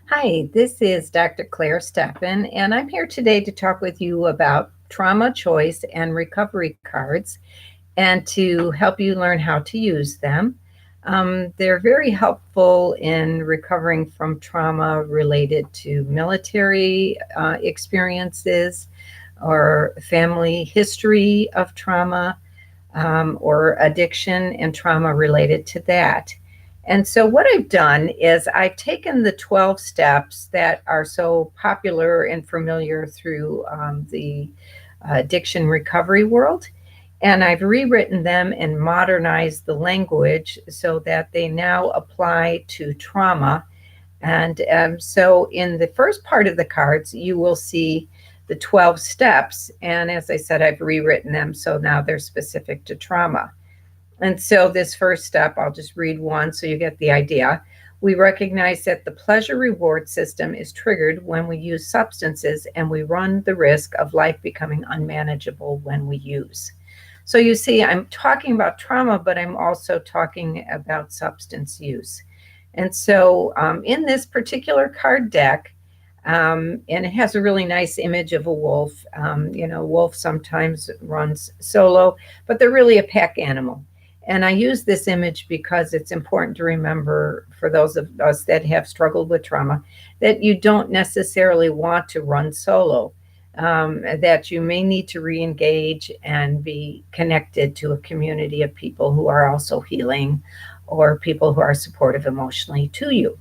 Hi, this is Dr. Claire Steffen, and I'm here today to talk with you about trauma choice and recovery cards and to help you learn how to use them. They're very helpful in recovering from trauma related to military experiences or family history of trauma or addiction and trauma related to that. And so, what I've done is I've taken the 12 steps that are so popular and familiar through the addiction recovery world, and I've rewritten them and modernized the language so that they now apply to trauma. And so, in the first part of the cards, you will see the 12 steps. And as I said, I've rewritten them so now they're specific to trauma. And so, this first step, I'll just read one so you get the idea. We recognize that the pleasure reward system is triggered when we use substances, and we run the risk of life becoming unmanageable when we use. So, you see, I'm talking about trauma, but I'm also talking about substance use. And so, in this particular card deck, and it has a really nice image of a wolf. Wolf sometimes runs solo, but they're really a pack animal. And I use this image because it's important to remember for those of us that have struggled with trauma that you don't necessarily want to run solo, that you may need to re engage and be connected to a community of people who are also healing or people who are supportive emotionally to you.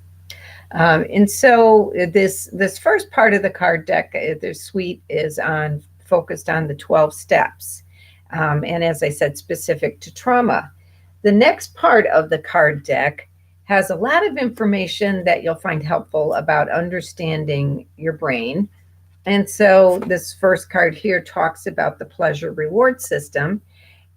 And so this first part of the card deck, the suite is on focused on the 12 steps, and as I said, specific to trauma. The next part of the card deck has a lot of information that you'll find helpful about understanding your brain. And so this first card here talks about the pleasure reward system.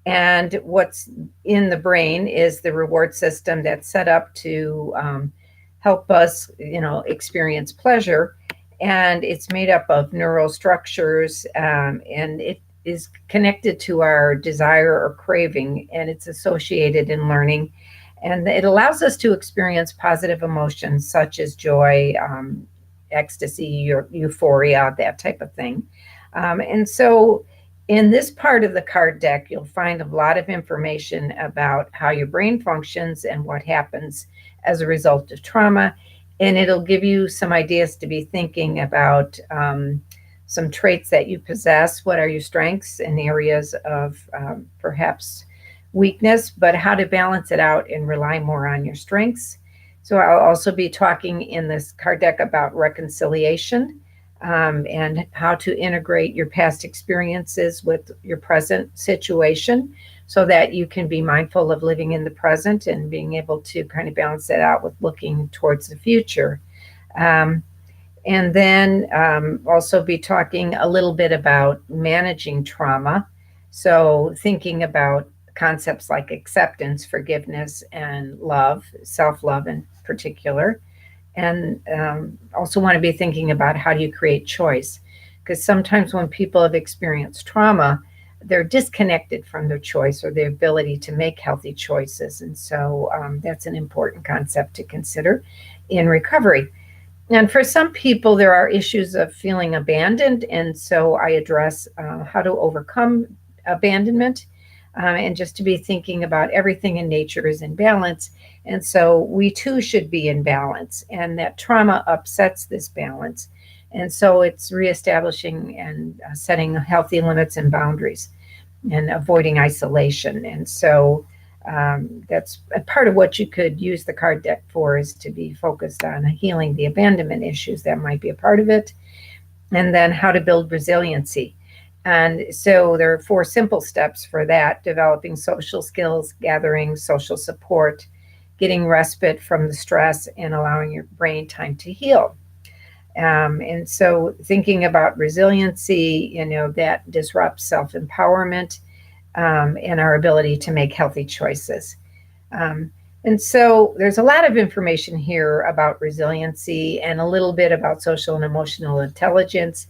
And what's in the brain is the reward system that's set up to help us, experience pleasure. And it's made up of neural structures, and it is connected to our desire or craving, and it's associated in learning. And it allows us to experience positive emotions such as joy, ecstasy, or euphoria, that type of thing. And so, in this part of the card deck, you'll find a lot of information about how your brain functions and what happens as a result of trauma. And it'll give you some ideas to be thinking about some traits that you possess. What are your strengths and areas of perhaps weakness, but how to balance it out and rely more on your strengths. So I'll also be talking in this card deck about reconciliation, and how to integrate your past experiences with your present situation so that you can be mindful of living in the present and being able to kind of balance that out with looking towards the future. Um, and then also be talking a little bit about managing trauma. So, thinking about concepts like acceptance, forgiveness, and love, self love in particular. And also want to be thinking about how do you create choice, because sometimes when people have experienced trauma, they're disconnected from their choice or their ability to make healthy choices. And so that's an important concept to consider in recovery. And for some people, there are issues of feeling abandoned. And so I address how to overcome abandonment, and just to be thinking about everything in nature is in balance. And so we too should be in balance, and that trauma upsets this balance. And so it's reestablishing and setting healthy limits and boundaries and avoiding isolation. And so that's a part of what you could use the card deck for, is to be focused on healing the abandonment issues that might be a part of it, and then how to build resiliency. And so there are 4 simple steps for that: developing social skills, gathering social support, getting respite from the stress, and allowing your brain time to heal. And so thinking about resiliency, that disrupts self empowerment, and our ability to make healthy choices. Um, and so there's a lot of information here about resiliency and a little bit about social and emotional intelligence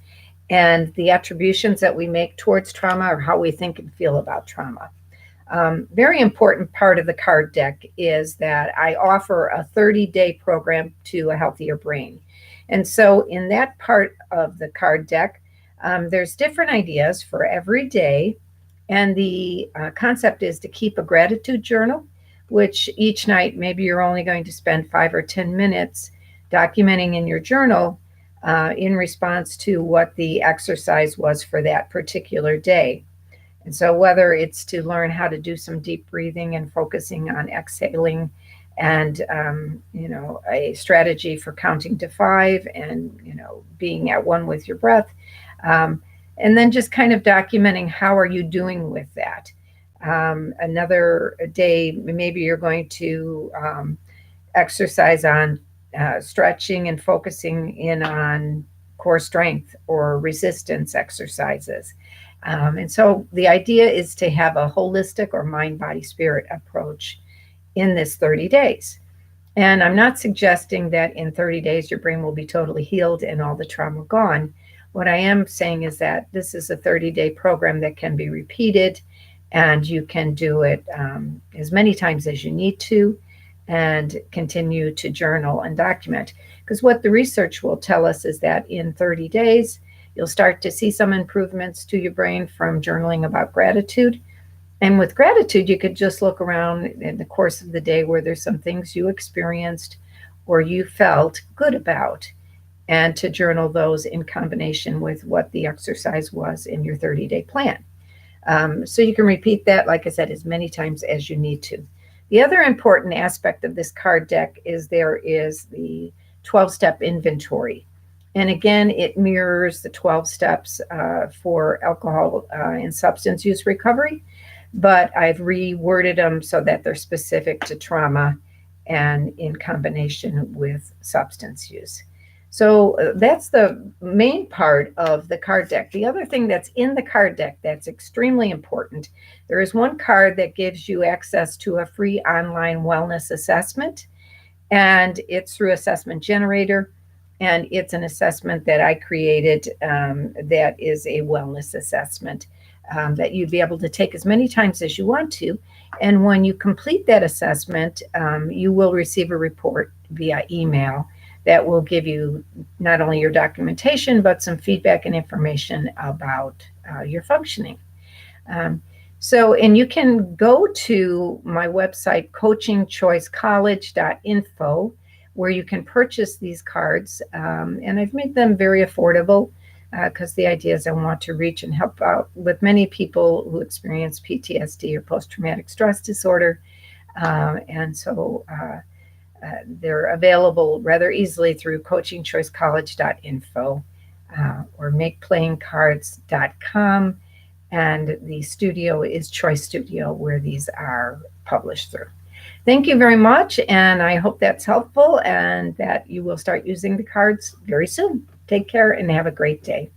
and the attributions that we make towards trauma or how we think and feel about trauma. Very important part of the card deck is that I offer a 30-day program to a healthier brain. And so in that part of the card deck, there's different ideas for every day. And the concept is to keep a gratitude journal, which each night, maybe you're only going to spend 5 or 10 minutes documenting in your journal in response to what the exercise was for that particular day. And so whether it's to learn how to do some deep breathing and focusing on exhaling and, a strategy for counting to 5 and, being at one with your breath. And then just kind of documenting how are you doing with that. Another day, maybe you're going to exercise on stretching and focusing in on core strength or resistance exercises. And so the idea is to have a holistic or mind, body, spirit approach in this 30 days. And I'm not suggesting that in 30 days your brain will be totally healed and all the trauma gone. What I am saying is that this is a 30-day program that can be repeated, and you can do it as many times as you need to and continue to journal and document. Because what the research will tell us is that in 30 days, you'll start to see some improvements to your brain from journaling about gratitude. And with gratitude, you could just look around in the course of the day where there's some things you experienced or you felt good about, and to journal those in combination with what the exercise was in your 30-day plan. So you can repeat that, like I said, as many times as you need to. The other important aspect of this card deck is there is the 12-step inventory. And again, it mirrors the 12 steps for alcohol and substance use recovery, but I've reworded them so that they're specific to trauma and in combination with substance use. So that's the main part of the card deck. The other thing that's in the card deck that's extremely important, there is one card that gives you access to a free online wellness assessment, and it's through Assessment Generator. And it's an assessment that I created that is a wellness assessment that you'd be able to take as many times as you want to. And when you complete that assessment, you will receive a report via email that will give you not only your documentation, but some feedback and information about your functioning. And you can go to my website, coachingchoicecollege.info, where you can purchase these cards. And I've made them very affordable because the idea is I want to reach and help out with many people who experience PTSD or post-traumatic stress disorder. They're available rather easily through coachingchoicecollege.info or makeplayingcards.com. And the studio is Choice Studio, where these are published through. Thank you very much, and I hope that's helpful and that you will start using the cards very soon. Take care and have a great day.